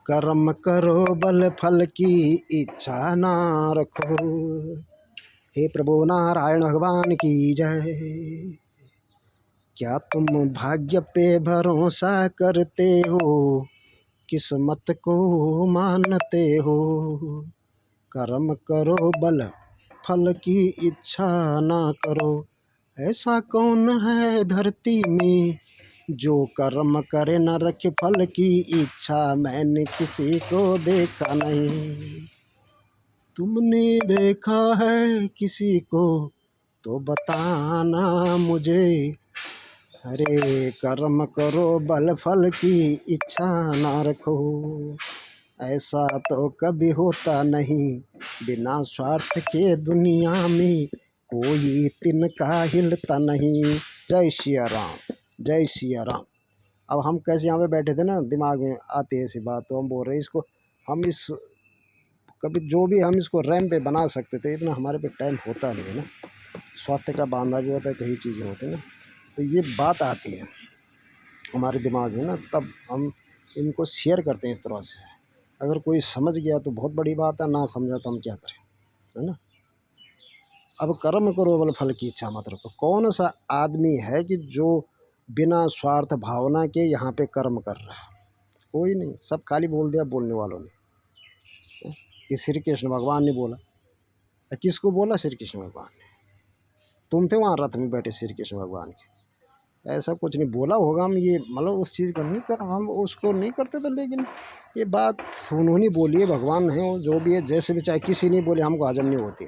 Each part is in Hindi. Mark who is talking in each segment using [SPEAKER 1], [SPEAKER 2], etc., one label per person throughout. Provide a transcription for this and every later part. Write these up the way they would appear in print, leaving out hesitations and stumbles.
[SPEAKER 1] कर्म करो बल फल की इच्छा ना रखो। हे प्रभु नारायण भगवान की जय। क्या तुम भाग्य पे भरोसा करते हो, किस्मत को मानते हो। कर्म करो बल फल की इच्छा ना करो। ऐसा कौन है धरती में जो कर्म करे न रखे फल की इच्छा। मैंने किसी को देखा नहीं। तुमने देखा है किसी को तो बताना मुझे। अरे कर्म करो बल फल की इच्छा ना रखो। ऐसा तो कभी होता नहीं, बिना स्वार्थ के दुनिया में कोई तिनका हिलता नहीं। जय सिया राम, जय सिया राम। अब हम कैसे यहाँ पे बैठे थे ना, दिमाग में आती है ऐसी बात, तो हम बोल रहे हैं इसको, हम इस कभी जो भी हम इसको रैम पे बना सकते थे, इतना हमारे पे टाइम होता नहीं है ना। स्वास्थ्य का बांधा भी होता है, कई चीज़ें होती हैं ना, तो ये बात आती है हमारे दिमाग में ना, तब हम इनको शेयर करते हैं इस तरह से। अगर कोई समझ गया तो बहुत बड़ी बात है, ना समझा तो हम क्या करें, है ना। अब कर्म करो बल फल की इच्छा मत रखो। कौन सा आदमी है कि जो बिना स्वार्थ भावना के यहाँ पे कर्म कर रहा है? कोई नहीं, सब खाली बोल दिया बोलने वालों ने कि श्री कृष्ण भगवान ने बोला। किसको बोला? श्री कृष्ण भगवान ने। तुम थे वहाँ रथ में बैठे श्री कृष्ण भगवान के, ऐसा कुछ नहीं बोला होगा। हम ये मतलब उस चीज़ को नहीं कर, हम उसको नहीं करते थे, लेकिन ये बात उन्होंने बोली है, भगवान है वो जो भी है, जैसे भी चाहे किसी ने बोले हमको हजम नहीं होती।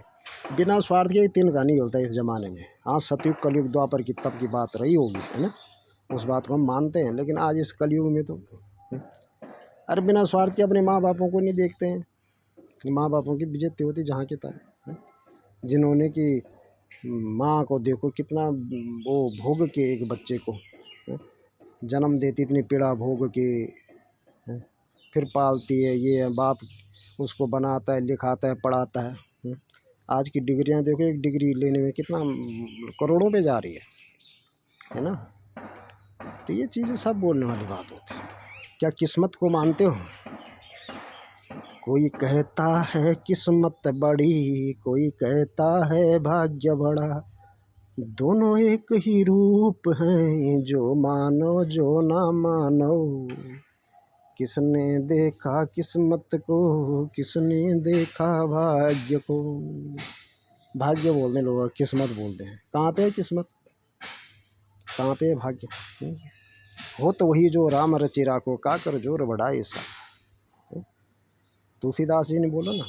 [SPEAKER 1] बिना स्वार्थ के तीन का नहीं हिलता इस ज़माने में। हाँ, सतयुग कलयुग द्वापर की तब की बात रही होगी, है ना, उस बात को हम मानते हैं। लेकिन आज इस कलयुग में तो अरे बिना स्वार्थ के अपने माँ बापों को नहीं देखते हैं। माँ बापों की बेइज्जती होती जहाँ की तहाँ, जिन्होंने कि माँ को देखो कितना वो भोग के एक बच्चे को जन्म देती, इतनी पीड़ा भोग के, फिर पालती है। ये बाप उसको बनाता है, लिखाता है, पढ़ाता है। आज की डिग्रियां देखो, एक डिग्री लेने में कितना करोड़ों पे जा रही है ना। तो ये चीज़ें सब बोलने वाली बात होती है। क्या किस्मत को मानते हो? कोई कहता है किस्मत बड़ी, कोई कहता है भाग्य बड़ा। दोनों एक ही रूप हैं, जो मानो जो ना मानो। किसने देखा किस्मत को, किसने देखा भाग्य को। भाग्य बोलते लोग, किस्मत बोलते हैं। कहाँ पे है किस्मत, कहाँ पे है भाग्य? हो तो वही जो राम रचि राखो, का कर जोर बढ़ाए सा। तुलसीदास जी ने बोला ना,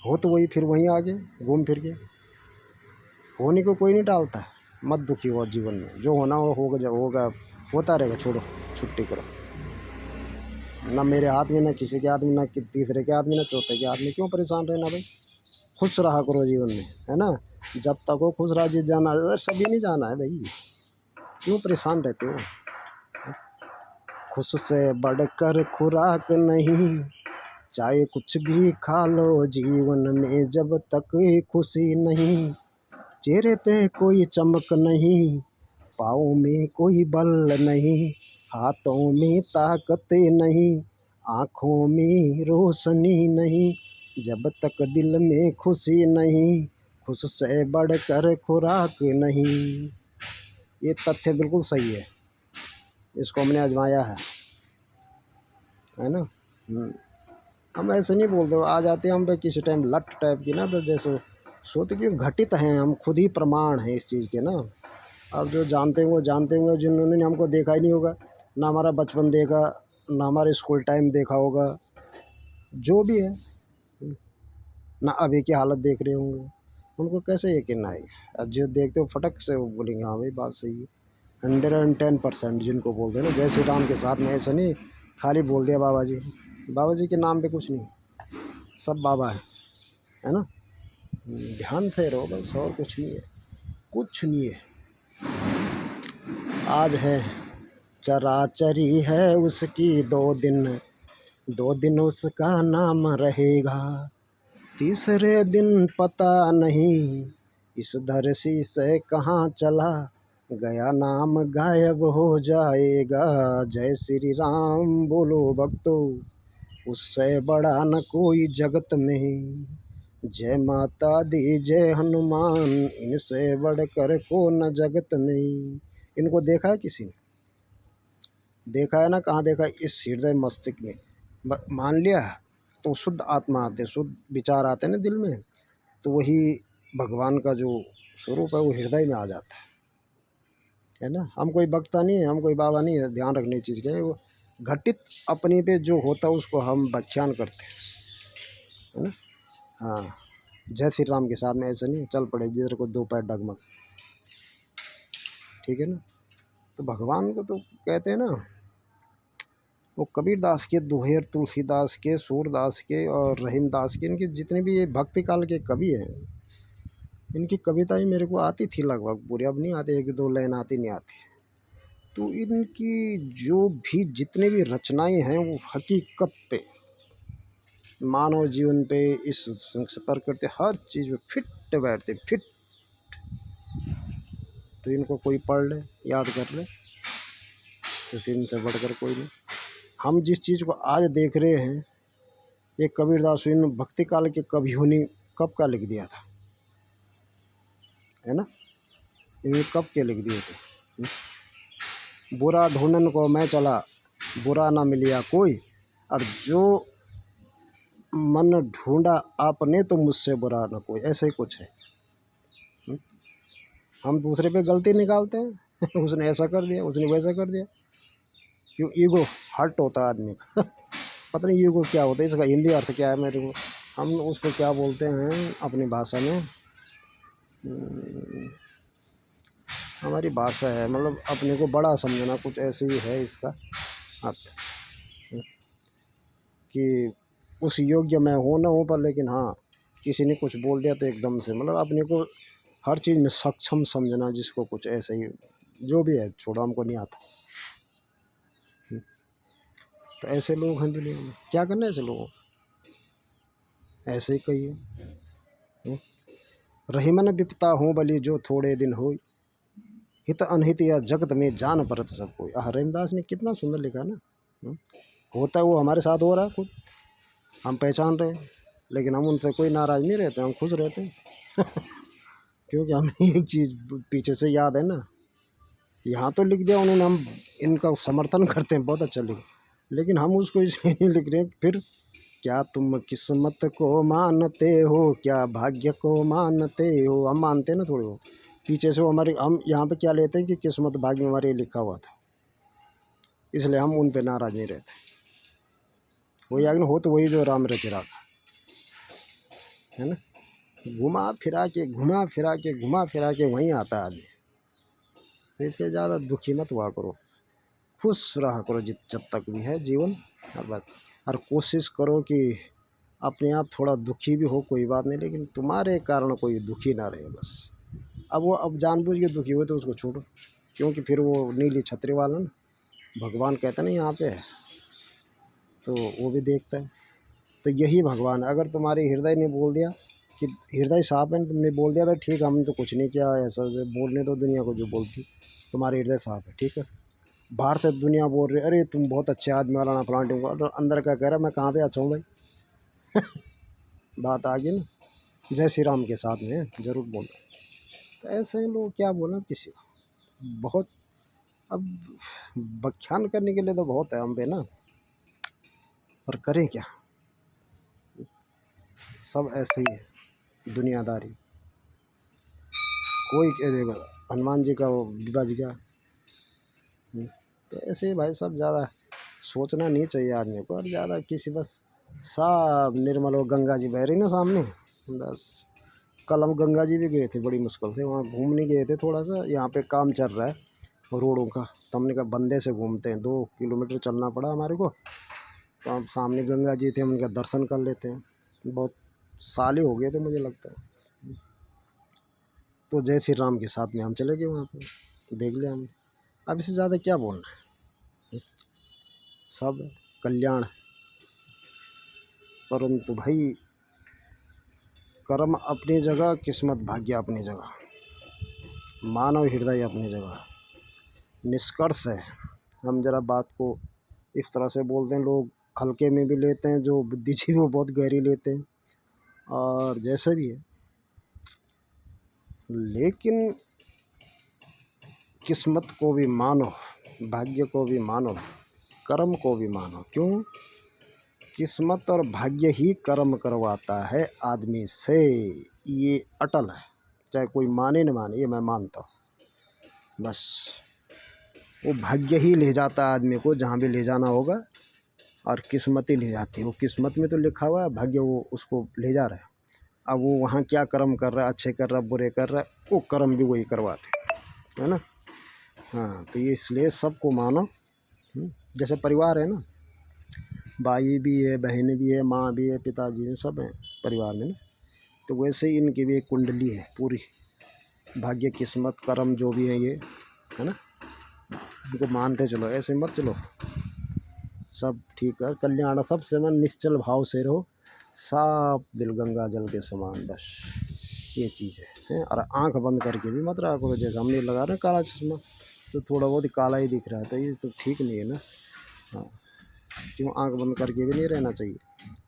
[SPEAKER 1] हो तो वही, फिर वहीं आगे घूम फिर के। होने को कोई नहीं टालता है। मत दुखी हो जीवन में, जो होना हो होगा, होगा, होता रहेगा। छोड़ो, छुट्टी करो। ना मेरे हाथ में, ना किसी के हाथ में, ना तीसरे के हाथ में, ना चौथे के हाथ में। क्यों परेशान रहना भाई? खुश रहा करो जीवन में, है ना। जब तक हो खुश रहा, जिस जाना है सभी नहीं जाना है भाई, क्यों परेशान रहते हो? खुश से बढ़कर खुराक नहीं, चाहे कुछ भी खा लो जीवन में, जब तक खुशी नहीं। चेहरे पे कोई चमक नहीं, पाँव में कोई बल नहीं, हाथों में ताकत नहीं, आँखों में रोशनी नहीं, जब तक दिल में खुशी नहीं। खुश से बढ़कर खुराक नहीं। ये तथ्य बिल्कुल सही है, इसको हमने आजमाया है ना। हम ऐसे नहीं बोलते, आ जाते हैं हम पे किसी टाइम लट टाइप की ना, तो जैसे सोते कि घटित हैं, हम खुद ही प्रमाण हैं इस चीज़ के ना। अब जो जानते हैं वो जानते होंगे, जिन्होंने हमको देखा ही नहीं होगा, ना हमारा बचपन देखा, ना हमारे स्कूल टाइम देखा होगा, जो भी है, ना अभी की हालत देख रहे होंगे, उनको कैसे यकीन आएगा? और जो देखते हो फटक से वो बोलेंगे हाँ भाई बात सही है। 110% जिनको बोलते हैं ना, जय श्री राम के साथ में ऐसा नहीं खाली बोल दिया बाबा जी। बाबा जी के नाम पे कुछ नहीं, सब बाबा है ना। ध्यान फेरो बस, और कुछ नहीं है, कुछ नहीं है। आज है चराचरी है उसकी, 2 दिन उसका नाम रहेगा। तीसरे दिन पता नहीं इस धरती से कहाँ चला गया नाम गायब हो जाएगा। जय श्री राम बोलो भक्तों, उससे बड़ा न कोई जगत में। जय माता दी जय हनुमान, इनसे बढ़कर को न जगत में। इनको देखा है किसी ने? देखा है ना? कहाँ देखा? इस हृदय मस्तिष्क में मान लिया तो शुद्ध आत्मा आते, शुद्ध विचार आते हैं ना दिल में, तो वही भगवान का जो स्वरूप है वो हृदय में आ जाता है ना। हम कोई बक्ता नहीं है, हम कोई बाबा नहीं है, ध्यान रखने चीज़ के वो घटित अपने पे जो होता है उसको हम व्याख्यान करते हैं, है ना। हाँ, जय श्री राम के साथ में ऐसा नहीं चल पड़े जिधर को दो पैर डगमग, ठीक है ना। तो भगवान को तो कहते हैं ना, वो कबीर दास के दोहे, तुलसीदास के, सूरदास के और रहीमदास के, इनके जितने भी ये भक्ति काल के कवि हैं, इनकी कविताएं मेरे को आती थी लगभग पूरी, अब नहीं आती, एक दो लाइन आती नहीं आती। तो इनकी जो भी जितने भी रचनाएं हैं वो हकीकत पे, मानव जीवन पे, इस प्रकृति हर चीज़ में फिट बैठते, फिट। तो इनको कोई पढ़ ले, याद कर ले, तो फिर इनसे बढ़कर कोई नहीं। हम जिस चीज़ को आज देख रहे हैं, ये कबीरदास इन भक्ति काल के कवियों ने कब का लिख दिया था, है ना। इन्हें कब के लिख दिए थे। बुरा ढूंढन को मैं चला, बुरा ना मिलिया कोई, और जो मन ढूंढा आपने तो मुझसे बुरा ना कोई, ऐसे ही कुछ है। हम दूसरे पे गलती निकालते हैं उसने ऐसा कर दिया, उसने वैसा कर दिया, क्यों? ईगो हर्ट होता है आदमी का पता नहीं ईगो क्या होता है, इसका हिंदी अर्थ क्या है मेरे को, हम उसको क्या बोलते हैं अपनी भाषा में, हमारी भाषा है, मतलब अपने को बड़ा समझना, कुछ ऐसे ही है इसका अर्थ, कि उस योग्य मैं हो ना हो पर, लेकिन हाँ किसी ने कुछ बोल दिया तो एकदम से, मतलब अपने को हर चीज़ में सक्षम समझना, जिसको कुछ ऐसे ही जो भी है, छोड़ो, हमको नहीं आता। तो ऐसे लोग हैं दुनिया में, क्या करना है ऐसे लोगों को, ऐसे ही कहिए। रही मन विपता हो बली जो थोड़े दिन हो, हित अनहित या जगत में जान परत सब कोई। रहीमदास ने कितना सुंदर लिखा ना। होता है वो हमारे साथ हो रहा है खुद, हम पहचान रहे हैं, लेकिन हम उनसे कोई नाराज़ नहीं रहते, हम खुश रहते हैं क्योंकि हमें एक चीज़ पीछे से याद है ना, यहाँ तो लिख दिया उन्होंने, हम इनका समर्थन करते हैं, बहुत अच्छा लिखा, लेकिन हम उसको इसलिए नहीं लिख रहे फिर, क्या तुम किस्मत को मानते हो, क्या भाग्य को मानते हो, हम मानते हैं ना थोड़ी बहुत, पीछे से वो हमारे, हम यहाँ पे क्या लेते हैं कि किस्मत भाग्य में हमारे लिखा हुआ था, इसलिए हम उन पे नाराज़ नहीं रहते। वही आगे हो तो वही जो राम रच रखा है ना, घुमा फिरा के घुमा फिरा के घुमा फिरा के वहीं आता है आदमी। तो इससे ज़्यादा दुखी मत हुआ करो, खुश रहा करो जब तक भी है जीवन, और बस, और कोशिश करो कि अपने आप थोड़ा दुखी भी हो, कोई बात नहीं, लेकिन तुम्हारे कारण कोई दुखी ना रहे बस। अब वो अब जानबूझ के दुखी हुए तो उसको छोड़ो, क्योंकि फिर वो नीली छतरी वाला ना, भगवान कहते हैं ना यहाँ पे, तो वो भी देखता है। तो यही भगवान है, अगर तुम्हारे हृदय ने बोल दिया कि हृदय साफ है, तुमने बोल दिया भाई ठीक, हमने तो कुछ नहीं किया, ऐसा बोलने दो दुनिया को जो बोलती, तुम्हारे हृदय साफ है, ठीक है। बाहर से दुनिया बोल रही अरे तुम बहुत अच्छे आदमी वाला ना फलाना टिमका, तो अंदर क्या कह रहा है, मैं कहाँ पे अच्छा हूँ भाई बात आ गई ना। जय श्री राम के साथ में ज़रूर बोलना। तो ऐसे ही लोग क्या बोलें किसी को, बहुत अब व्याख्यान करने के लिए तो बहुत है हम पे ना, पर करें क्या, सब ऐसे ही है दुनियादारी। कोई कह देगा हनुमान जी का वो बज गया, तो ऐसे ही भाई सब ज़्यादा सोचना नहीं चाहिए आदमी को, और ज़्यादा किसी, बस साफ निर्मल, वो गंगा जी बह रही ना सामने, बस। कल हम गंगा जी भी गए थे, बड़ी मुश्किल से वहाँ घूमने गए थे, थोड़ा सा यहाँ पे काम चल रहा है रोडों का, तो हमने कहा बंदे से घूमते हैं, 2 किलोमीटर चलना पड़ा हमारे को, तो हम सामने गंगा जी थे, हम उनका दर्शन कर लेते हैं, बहुत साल ही हो गए थे मुझे लगता है। तो जय श्री राम के साथ में हम चले गए वहाँ पे, देख लिया हम। अब इससे ज़्यादा क्या बोलना है, सब कल्याण। परंतु भाई कर्म अपनी जगह, किस्मत भाग्य अपनी जगह। मानव हृदय अपनी जगह। निष्कर्ष है, हम जरा बात को इस तरह से बोलते हैं, लोग हल्के में भी लेते हैं, जो बुद्धिजीवी वो बहुत गहरी लेते हैं, और जैसे भी है, लेकिन किस्मत को भी मानो, भाग्य को भी मानो, कर्म को भी मानो। क्यों? किस्मत और भाग्य ही कर्म करवाता है आदमी से, ये अटल है, चाहे कोई माने न माने, ये मैं मानता हूँ। बस वो भाग्य ही ले जाता है आदमी को जहाँ भी ले जाना होगा, और किस्मत ही ले जाती है। वो किस्मत में तो लिखा हुआ है, भाग्य वो उसको ले जा रहा है। अब वो वहाँ क्या कर्म कर रहा है, अच्छे कर रहा है, बुरे कर रहा है, वो कर्म भी वही करवाते है ना। हाँ, तो ये इसलिए सबको मानो। जैसे परिवार है ना, भाई भी है, बहन भी है, माँ भी है, पिताजी है, सब हैं परिवार में ना। तो वैसे ही इनकी भी एक कुंडली है पूरी, भाग्य किस्मत कर्म जो भी है ये, है ना। इनको मानते चलो, ऐसे मत चलो। सब ठीक है, कल्याण सबसे मन निश्चल भाव से रहो, साफ दिल गंगा जल के समान, बस ये चीज़ है। और आंख बंद करके भी मत रहा करो, जैसे हमने लगा रहे काला चश्मा, तो थोड़ा बहुत काला ही दिख रहा है, तो ये तो ठीक नहीं है ना। हाँ, क्यों आंख बंद करके भी नहीं रहना चाहिए,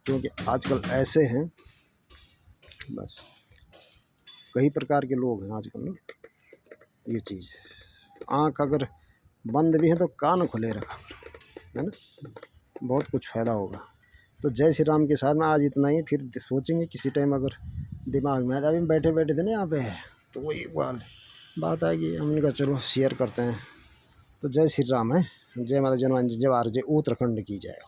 [SPEAKER 1] क्योंकि आजकल ऐसे हैं, बस कई प्रकार के लोग हैं आजकल ना। ये चीज़ आंख अगर बंद भी है तो कान खुले रखा करो, है ना, बहुत कुछ फ़ायदा होगा। तो जय श्री राम के साथ में आज इतना ही, फिर सोचेंगे किसी टाइम अगर दिमाग में, अभी बैठे बैठे थे ना यहाँ पे, तो वही बात आएगी, हमने कहा चलो शेयर करते हैं। तो जय श्री राम है, जय माता जनवान, जय आर जय उत्तराखंड की जय।